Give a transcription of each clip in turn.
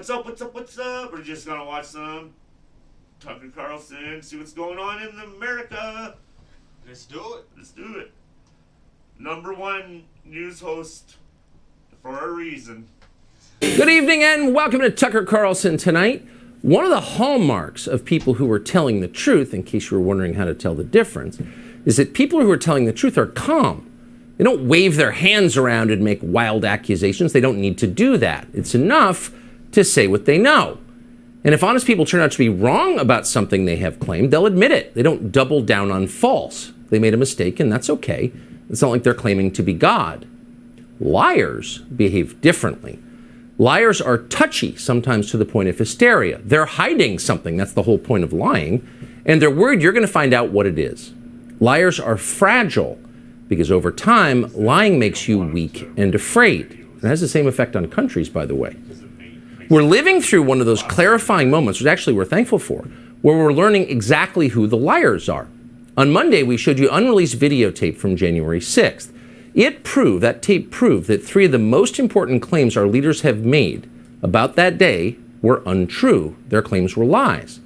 What's up? What's up? What's up? We're just gonna watch some Tucker Carlson, see what's going on in America. Let's do it. Let's do it. Number one news host for a reason. Good evening and welcome to Tucker Carlson Tonight. One of the hallmarks of people who are telling the truth, in case you were wondering how to tell the difference, is that people who are telling the truth are calm. They don't wave their hands around and make wild accusations. They don't need to do that. It's enough to say what they know. And if honest people turn out to be wrong about something they have claimed, they'll admit it. They don't double down on false. They made a mistake, and that's okay. It's not like they're claiming to be God. Liars behave differently. Liars are touchy, sometimes to the point of hysteria. They're hiding something. That's the whole point of lying. And they're worried you're going to find out what it is. Liars are fragile because over time, lying makes you weak and afraid. It has the same effect on countries, by the way. We're living through one of those clarifying moments, which actually we're thankful for, where we're learning exactly who the liars are. On Monday, we showed you unreleased videotape from January 6th. That tape proved that three of the most important claims our leaders have made about that day were untrue. Their claims were lies.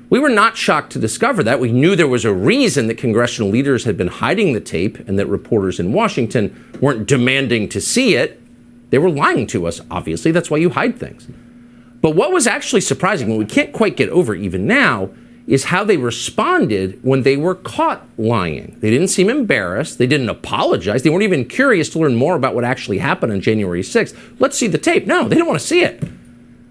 We were not shocked to discover that. We knew there was a reason that congressional leaders had been hiding the tape and that reporters in Washington weren't demanding to see it. They were lying to us, obviously. That's why you hide things. But what was actually surprising, what we can't quite get over even now, is how they responded when they were caught lying. They didn't seem embarrassed. They didn't apologize. They weren't even curious to learn more about what actually happened on January 6th. Let's see the tape. No, they didn't want to see it.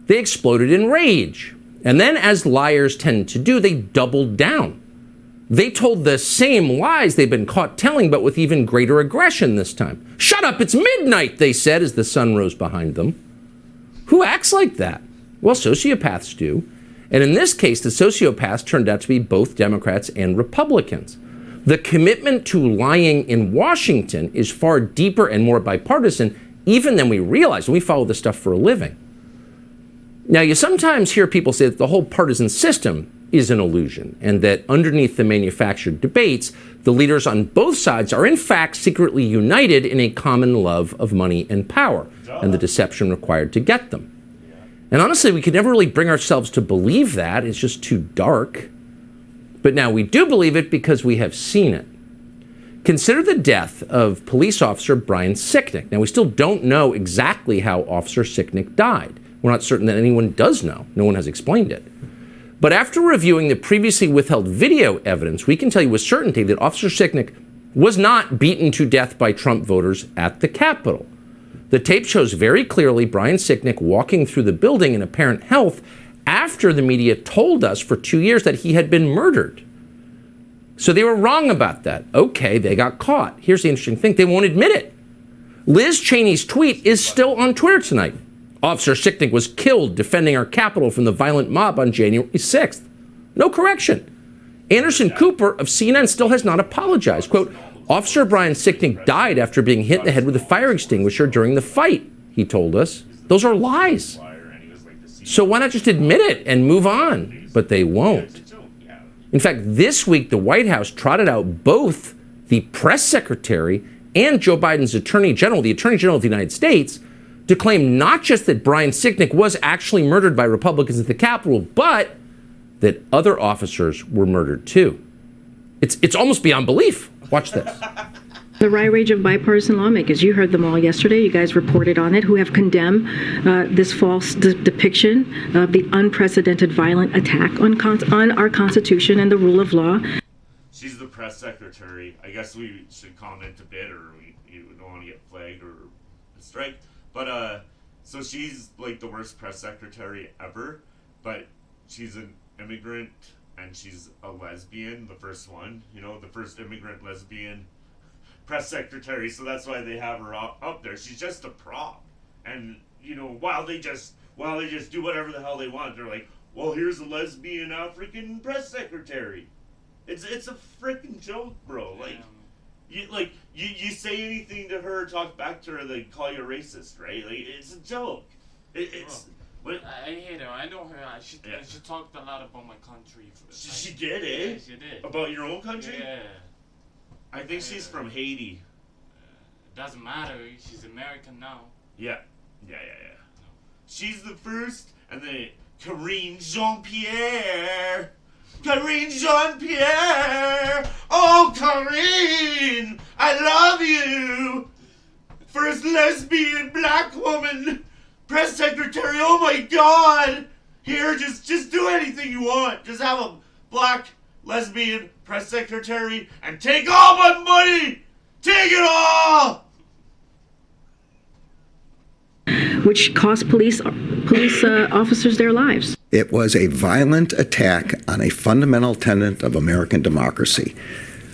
They exploded in rage. And then, as liars tend to do, they doubled down. They told the same lies they've been caught telling, but with even greater aggression this time. Shut up, it's midnight, they said as the sun rose behind them. Who acts like that? Well, sociopaths do. And in this case, the sociopaths turned out to be both Democrats and Republicans. The commitment to lying in Washington is far deeper and more bipartisan even than we realize when we follow this stuff for a living. Now, you sometimes hear people say that the whole partisan system is an illusion and that underneath the manufactured debates, the leaders on both sides are in fact secretly united in a common love of money and power and the deception required to get them. And honestly, we could never really bring ourselves to believe that. It's just too dark. But now we do believe it because we have seen it. Consider the death of police officer Brian Sicknick. Now, we still don't know exactly how Officer Sicknick died. We're not certain that anyone does know. No one has explained it. But after reviewing the previously withheld video evidence, we can tell you with certainty that Officer Sicknick was not beaten to death by Trump voters at the Capitol. The tape shows very clearly Brian Sicknick walking through the building in apparent health after the media told us for 2 years that he had been murdered. So they were wrong about that. Okay, they got caught. Here's the interesting thing. They won't admit it. Liz Cheney's tweet is still on Twitter tonight. Officer Sicknick was killed defending our Capitol from the violent mob on January 6th. No correction. Anderson Cooper of CNN still has not apologized. Quote, Officer Brian Sicknick died after being hit in the head with a fire extinguisher during the fight, he told us. Those are lies. So why not just admit it and move on? But they won't. In fact, this week, the White House trotted out both the press secretary and Joe Biden's attorney general, the attorney general of the United States, to claim not just that Brian Sicknick was actually murdered by Republicans at the Capitol, but that other officers were murdered too. It's almost beyond belief. Watch this. The rage of bipartisan lawmakers, you heard them all yesterday. You guys reported on it, who have condemned this false depiction of the unprecedented violent attack on our Constitution and the rule of law. She's the press secretary. I guess we should comment a bit, or you don't want to get flagged or a strike. But so she's like the worst press secretary ever. But she's an immigrant and she's a lesbian, the first one. You know, the first immigrant lesbian press secretary, so that's why they have her up there. She's just a prop. And, you know, while they just do whatever the hell they want, they're like, well, here's a lesbian African press secretary. It's a freaking joke, bro. Like, you say anything to her, talk back to her, they call you a racist, right? Like, it's a joke. I hate her. I know her. She talked a lot about my country. She did, eh? Yeah, she did. About your own country? Yeah. I think she's from Haiti. Doesn't matter. She's American now. Yeah. she's the first, and then Karine Jean-Pierre. Karine Jean-Pierre. Oh, Karine, I love you. First lesbian black woman press secretary. Oh my God. Here, just do anything you want. Just have a black lesbian press secretary and take all my money. Take it all. Which cost police officers their lives. It was a violent attack on a fundamental tenet of American democracy,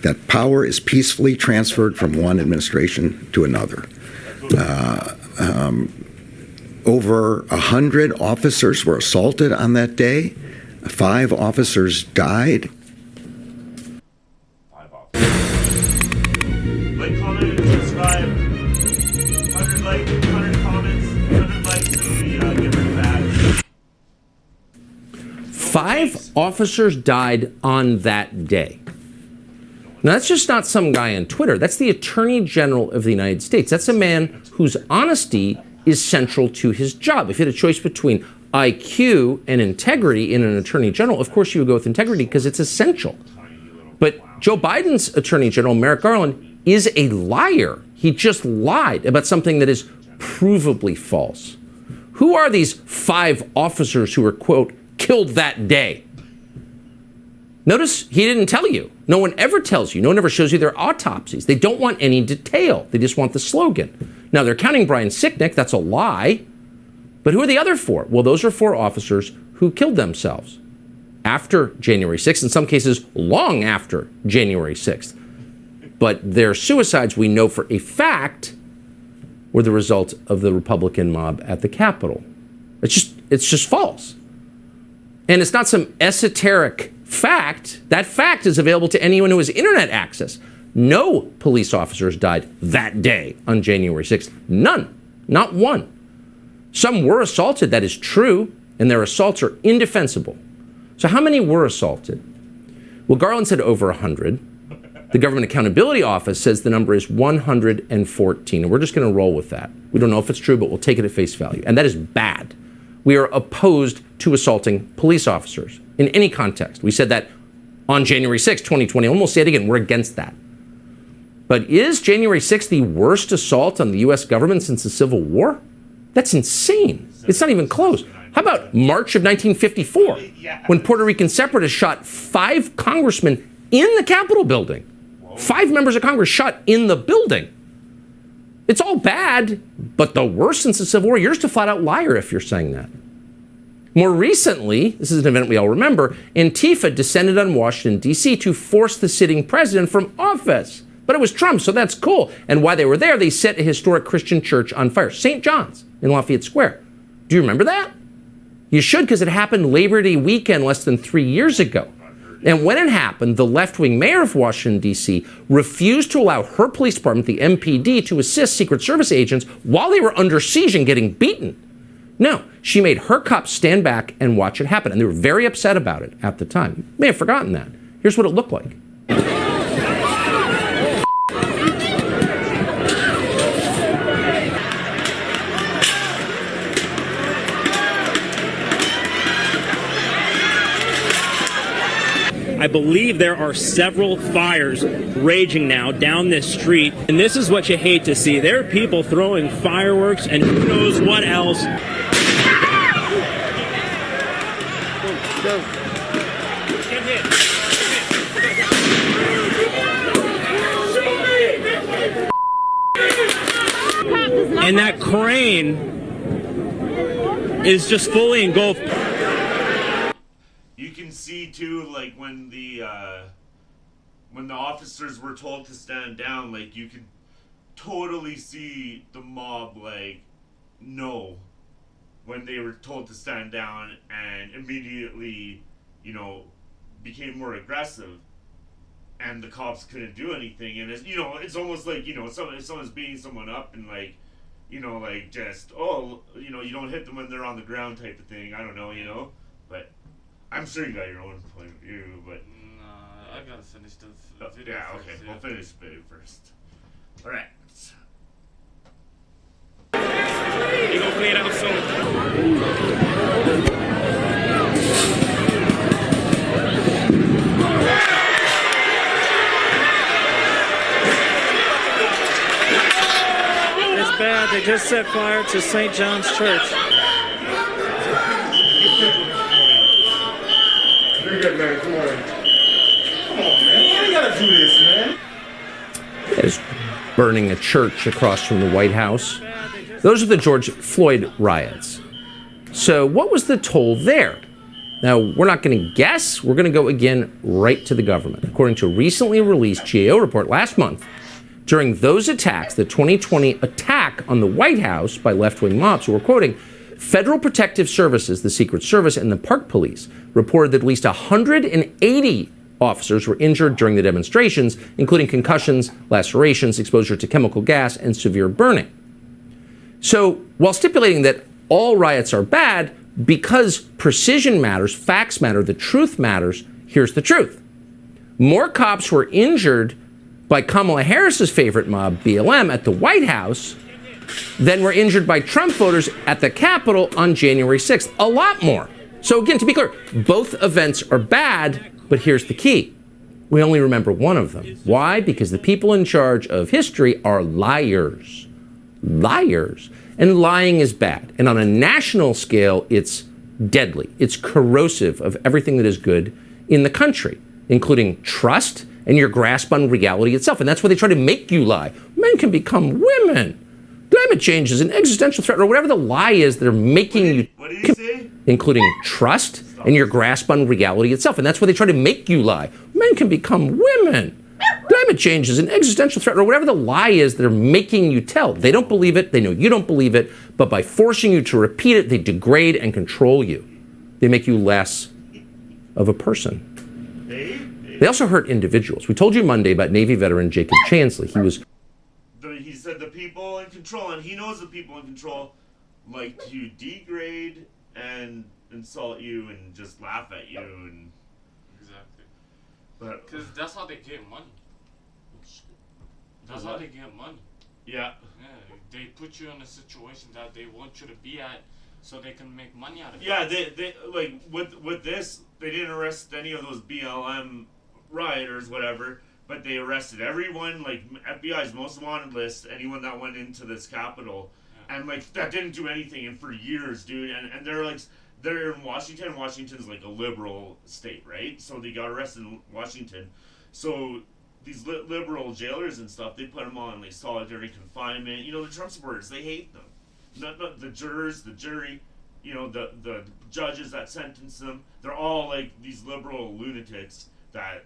that power is peacefully transferred from one administration to another. Over 100 officers were assaulted on that day. 5 officers died. 5 officers. Like, comment, and subscribe. 100 likes, 100 comments, 100 likes, and we get rid of that. 5 officers died on that day. Now, that's just not some guy on Twitter. That's the Attorney General of the United States. That's a man whose honesty is central to his job. If you had a choice between IQ and integrity in an Attorney General, of course you would go with integrity because it's essential. But Joe Biden's Attorney General, Merrick Garland, is a liar. He just lied about something that is provably false. Who are these 5 officers who were, quote, killed that day? Notice he didn't tell you. No one ever tells you. No one ever shows you their autopsies. They don't want any detail. They just want the slogan. Now, they're counting Brian Sicknick. That's a lie. But who are the other 4? Well, those are 4 officers who killed themselves after January 6th, in some cases long after January 6th. But their suicides, we know for a fact, were the result of the Republican mob at the Capitol. It's just false. And it's not some esoteric fact. That fact is available to anyone who has internet access. No police officers died that day on January 6th. None. Not one. Some were assaulted, that is true, and their assaults are indefensible. So how many were assaulted? Well, Garland said over 100. The Government Accountability Office says the number is 114, and we're just going to roll with that. We don't know if it's true, but we'll take it at face value. And that is bad. We are opposed to assaulting police officers in any context. We said that on January 6, 2020, and we'll say it again, we're against that. But is January 6th the worst assault on the U.S. government since the Civil War? That's insane. It's not even close. How about March of 1954, when Puerto Rican separatists shot 5 congressmen in the Capitol building? 5 members of Congress shot in the building. It's all bad, but the worst since the Civil War. You're just a flat-out liar if you're saying that. More recently, this is an event we all remember, Antifa descended on Washington, D.C. to force the sitting president from office. But it was Trump, so that's cool. And while they were there, they set a historic Christian church on fire, St. John's in Lafayette Square. Do you remember that? You should, because it happened Labor Day weekend less than 3 years ago. And when it happened, the left-wing mayor of Washington, D.C. refused to allow her police department, the MPD, to assist Secret Service agents while they were under siege and getting beaten. No, she made her cops stand back and watch it happen. And they were very upset about it at the time. You may have forgotten that. Here's what it looked like. I believe there are several fires raging now down this street, and this is what you hate to see. There are people throwing fireworks and who knows what else. And that crane is just fully engulfed. You can see too, like when the officers were told to stand down, like you could totally see the mob like no when they were told to stand down and immediately, you know, became more aggressive, and the cops couldn't do anything. And it's, you know, it's almost like, you know, if someone's beating someone up and like, you know, like just, oh, you know, you don't hit them when they're on the ground type of thing. I don't know, you know, but I'm sure you got your own point of view, but... I gotta finish the video yeah, first, okay, yeah. we'll finish the video first. Alright. You gonna clean it out soon. It's bad. They just set fire to St. John's Church. You're good, man. Come on. Come on, man. Why you gotta do this, man? Is burning a church across from the White House. Those are the George Floyd riots. So what was the toll there? Now, we're not going to guess. We're going to go again right to the government. According to a recently released GAO report last month, during those attacks, the 2020 attack on the White House by left-wing mobs, who were quoting, Federal Protective Services, the Secret Service, and the Park Police reported that at least 180 officers were injured during the demonstrations, including concussions, lacerations, exposure to chemical gas, and severe burning. So, while stipulating that all riots are bad, because precision matters, facts matter, the truth matters, here's the truth. More cops were injured by Kamala Harris's favorite mob, BLM, at the White House than were injured by Trump voters at the Capitol on January 6th. A lot more. So again, to be clear, both events are bad, but here's the key. We only remember one of them. Why? Because the people in charge of history are liars. Liars. And lying is bad. And on a national scale, it's deadly. It's corrosive of everything that is good in the country, including trust and your grasp on reality itself. And that's why they try to make you lie. Men can become women. Climate change is an existential threat, or whatever the lie is they're making you, What did he say? including trust and your grasp on reality itself. And that's why they try to make you lie. Men can become women. Climate change is an existential threat, or whatever the lie is they're making you tell. They don't believe it. They know you don't believe it. But by forcing you to repeat it, they degrade and control you. They make you less of a person. They also hurt individuals. We told you Monday about Navy veteran Jacob Chansley. He said the people in control, and he knows the people in control like to degrade and insult you and just laugh at you. And Exactly. but Because that's how they get money. That's how they get money. yeah, Yeah, they put you in a situation that they want you to be at, so they can make money out of it. yeah, they like with this, they didn't arrest any of those BLM rioters, whatever. But they arrested everyone, like FBI's most wanted list, anyone that went into this Capitol. Yeah. And like that didn't do anything and for years, dude. And they're in Washington. Washington's like a liberal state, right? So they got arrested in Washington. So these liberal jailers and stuff, they put them on like solitary confinement. You know, the Trump supporters, they hate them. Not the jurors, the jury, you know, the judges that sentence them. They're all like these liberal lunatics that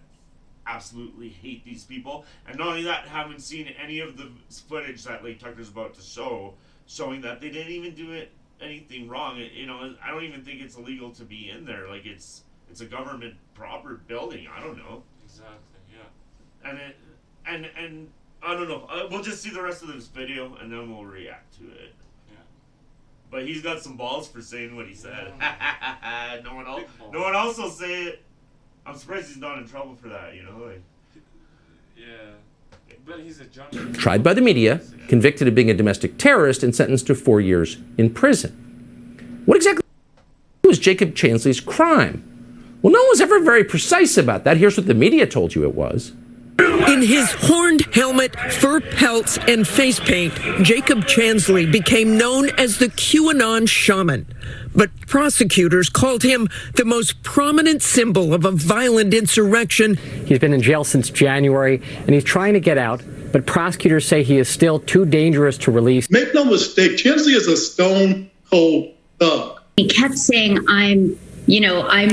absolutely hate these people. And not only that, haven't seen any of the footage that like Tucker's about to showing that they didn't even do anything wrong. You know, I don't even think it's illegal to be in there. Like it's a government proper building. I don't know. Exactly. Yeah. And I don't know. We'll just see the rest of this video and then we'll react to it. Yeah. But he's got some balls for saying what he said. Yeah. No one else will say it. I'm surprised he's not in trouble for that, you know? Like, Yeah. But he's a junkie. tried by the media, convicted of being a domestic terrorist, and sentenced to 4 years in prison. What exactly was Jacob Chansley's crime? Well, no one was ever very precise about that. Here's what the media told you it was. In his horned helmet, fur pelts, and face paint, Jacob Chansley became known as the QAnon shaman. But prosecutors called him the most prominent symbol of a violent insurrection. He's been in jail since January, and he's trying to get out, but prosecutors say he is still too dangerous to release. Make no mistake, Chansley is a stone cold thug. He kept saying, I'm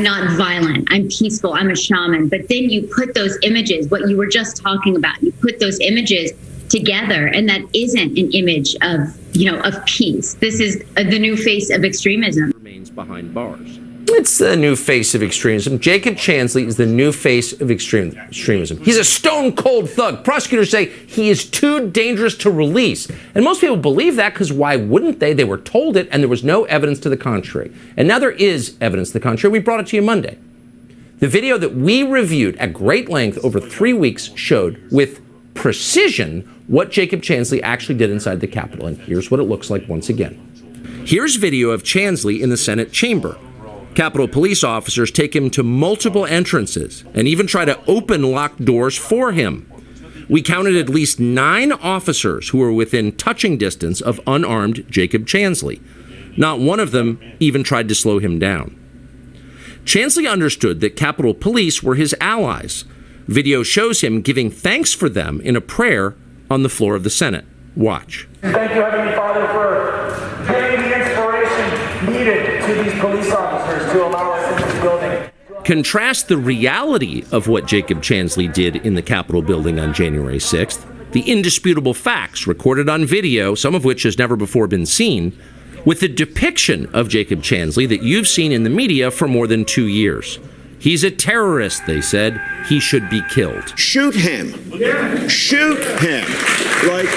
not violent, I'm peaceful, I'm a shaman. But then you put those images, what you were just talking about, you put those images together, and that isn't an image of peace. This is the new face of extremism. Remains behind bars. It's the new face of extremism. Jacob Chansley is the new face of extremism. He's a stone-cold thug. Prosecutors say he is too dangerous to release. And most people believe that because why wouldn't they? They were told it, and there was no evidence to the contrary. And now there is evidence to the contrary. We brought it to you Monday. The video that we reviewed at great length over 3 weeks showed with precision what Jacob Chansley actually did inside the Capitol. And here's what it looks like once again. Here's video of Chansley in the Senate chamber. Capitol Police officers take him to multiple entrances and even try to open locked doors for him. We counted at least 9 officers who were within touching distance of unarmed Jacob Chansley. Not one of them even tried to slow him down. Chansley understood that Capitol Police were his allies. Video shows him giving thanks for them in a prayer on the floor of the Senate. Watch. Thank you, Heavenly Father, for giving the inspiration needed to these police officers to allow us in this building. Contrast the reality of what Jacob Chansley did in the Capitol building on January 6th, the indisputable facts recorded on video, some of which has never before been seen, with the depiction of Jacob Chansley that you've seen in the media for more than 2 years. He's a terrorist, they said. He should be killed. Shoot him. Shoot him. Like,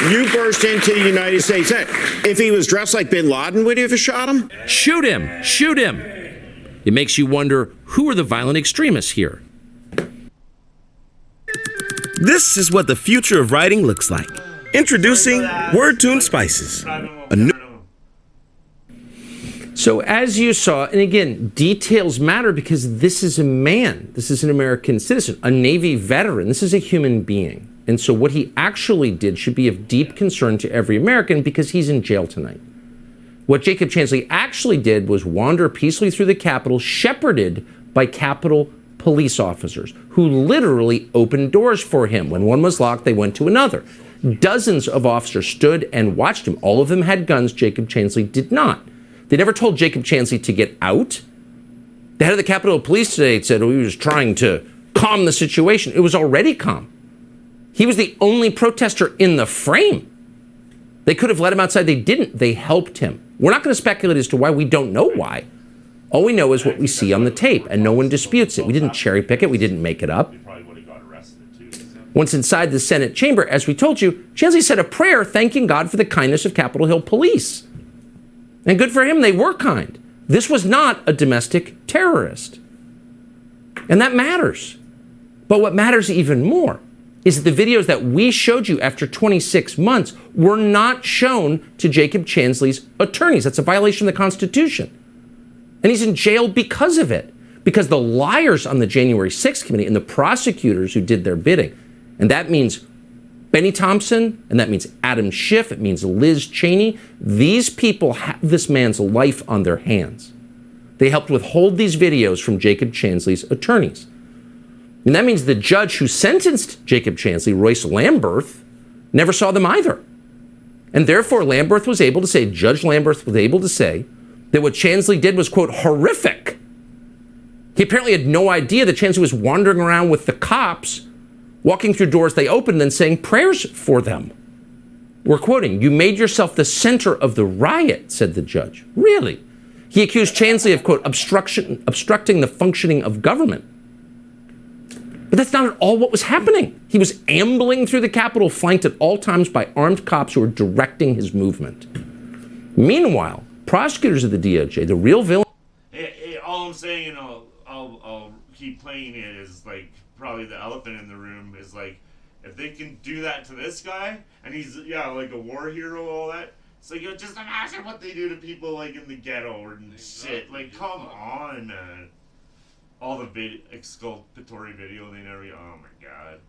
you burst into the United States, if he was dressed like bin Laden, would you have shot him? Shoot him. Shoot him. It makes you wonder, who are the violent extremists here? This is what the future of writing looks like. Introducing Word-Tuned Spices. So as you saw, and again, details matter because this is a man. This is an American citizen, a Navy veteran. This is a human being. And so what he actually did should be of deep concern to every American because he's in jail tonight. What Jacob Chansley actually did was wander peacefully through the Capitol, shepherded by Capitol police officers who literally opened doors for him. When one was locked, they went to another. Dozens of officers stood and watched him. All of them had guns. Jacob Chansley did not. They never told Jacob Chansley to get out. The head of the Capitol Police today said he was trying to calm the situation. It was already calm. He was the only protester in the frame. They could have let him outside. They didn't. They helped him. We're not going to speculate as to why. We don't know why. All we know is what we see on the tape, and no one disputes it. We didn't cherry pick it. We didn't make it up. Once inside the Senate chamber, as we told you, Chansley said a prayer thanking God for the kindness of Capitol Hill police. And good for him, they were kind. This was not a domestic terrorist. And that matters. But what matters even more is that the videos that we showed you after 26 months were not shown to Jacob Chansley's attorneys. That's a violation of the Constitution. And he's in jail because of it. Because the liars on the January 6th committee and the prosecutors who did their bidding, and that means Benny Thompson, and that means Adam Schiff, it means Liz Cheney. These people have this man's life on their hands. They helped withhold these videos from Jacob Chansley's attorneys. And that means the judge who sentenced Jacob Chansley, Royce Lamberth, never saw them either. And therefore, Judge Lamberth was able to say that what Chansley did was, quote, horrific. He apparently had no idea that Chansley was wandering around with the cops, walking through doors they opened and then saying prayers for them. We're quoting, "You made yourself the center of the riot," said the judge. Really? He accused Chansley of, quote, obstructing the functioning of government. But that's not at all what was happening. He was ambling through the Capitol, flanked at all times by armed cops who were directing his movement. Meanwhile, prosecutors of the DOJ, the real villain... Hey, all I'm saying, I'll keep playing it, is like, probably the elephant in the room is like, if they can do that to this guy, and he's, like a war hero, all that, so just imagine what they do to people like in the ghetto or shit. Like, come on, man. All the exculpatory video they never, oh my god.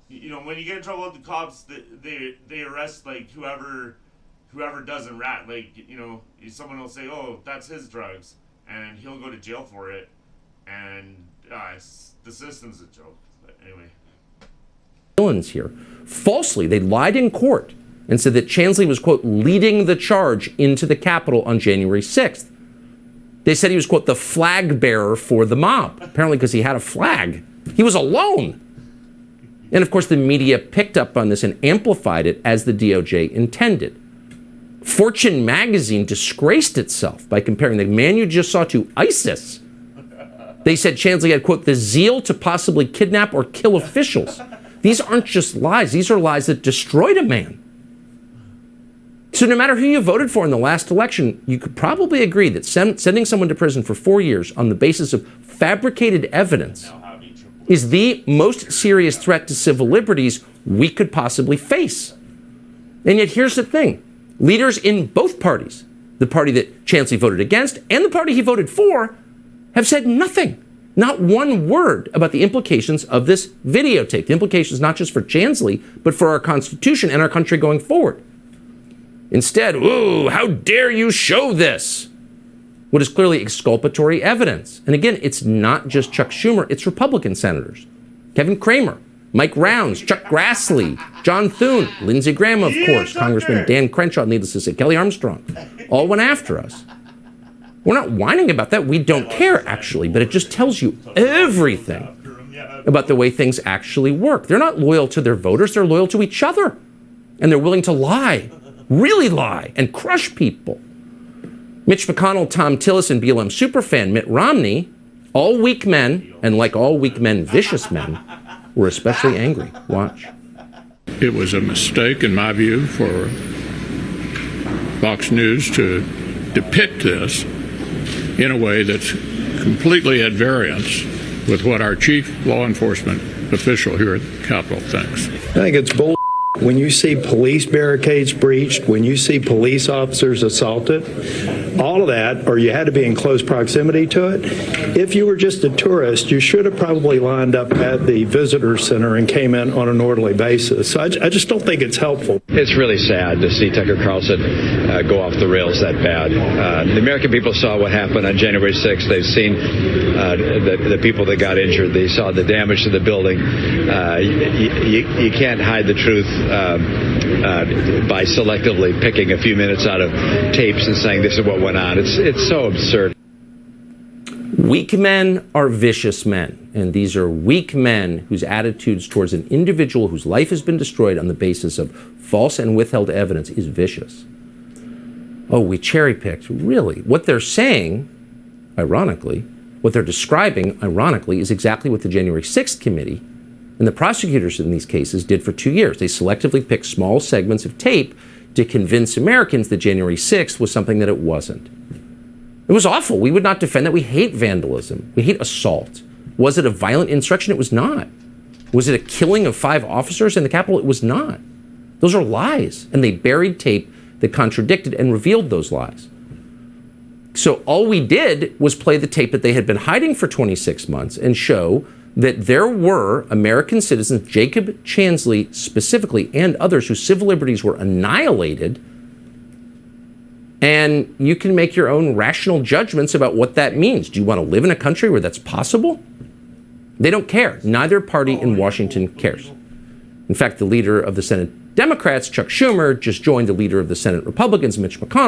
When you get in trouble with the cops, they arrest like whoever doesn't rat. Like, someone will say, oh, that's his drugs, and he'll go to jail for it, and the system's a joke. But anyway. Villains here. Falsely, they lied in court and said that Chansley was, quote, leading the charge into the Capitol on January 6th. They said he was, quote, the flag bearer for the mob, apparently because he had a flag. He was alone. And of course, the media picked up on this and amplified it as the DOJ intended. Fortune magazine disgraced itself by comparing the man you just saw to ISIS. They said Chansley had, quote, the zeal to possibly kidnap or kill officials. These aren't just lies. These are lies that destroyed a man. So no matter who you voted for in the last election, you could probably agree that sending someone to prison for 4 years on the basis of fabricated evidence is the most serious threat to civil liberties we could possibly face. And yet here's the thing. Leaders in both parties, the party that Chansley voted against and the party he voted for, have said nothing, not one word about the implications of this videotape. The implications not just for Chansley, but for our Constitution and our country going forward. Instead, ooh, how dare you show this? What is clearly exculpatory evidence. And again, it's not just Chuck Schumer, it's Republican senators. Kevin Cramer, Mike Rounds, Chuck Grassley, John Thune, Lindsey Graham, of course, Congressman Dan Crenshaw, needless to say, Kelly Armstrong, all went after us. We're not whining about that. We don't care, actually, but it just tells you everything about the way things actually work. They're not loyal to their voters. They're loyal to each other. And they're willing to lie, really lie, and crush people. Mitch McConnell, Tom Tillis, and BLM superfan Mitt Romney, all weak men, and like all weak men, vicious men, were especially angry. Watch. It was a mistake, in my view, for Fox News to depict this in a way that's completely at variance with what our chief law enforcement official here at the Capitol thinks. I think it's bull. When you see police barricades breached, when you see police officers assaulted, all of that, or you had to be in close proximity to it, if you were just a tourist, you should have probably lined up at the visitor center and came in on an orderly basis. So I just don't think it's helpful. It's really sad to see Tucker Carlson go off the rails that bad. The American people saw what happened on January 6th. They've seen the people that got injured. They saw the damage to the building. You can't hide the truth by selectively picking a few minutes out of tapes and saying this is what went on. It's so absurd. Weak men are vicious men, and these are weak men whose attitudes towards an individual whose life has been destroyed on the basis of false and withheld evidence is vicious. Oh, we cherry-picked. Really? What they're saying, ironically, what they're describing, ironically, is exactly what the January 6th committee and the prosecutors in these cases did for 2 years. They selectively picked small segments of tape to convince Americans that January 6th was something that it wasn't. It was awful. We would not defend that. We hate vandalism. We hate assault. Was it a violent insurrection? It was not. Was it a killing of 5 officers in the Capitol? It was not. Those are lies. And they buried tape that contradicted and revealed those lies. So all we did was play the tape that they had been hiding for 26 months and show that there were American citizens, Jacob Chansley specifically, and others whose civil liberties were annihilated. And you can make your own rational judgments about what that means. Do you want to live in a country where that's possible? They don't care. Neither party in Washington cares. In fact, the leader of the Senate Democrats, Chuck Schumer, just joined the leader of the Senate Republicans, Mitch McConnell.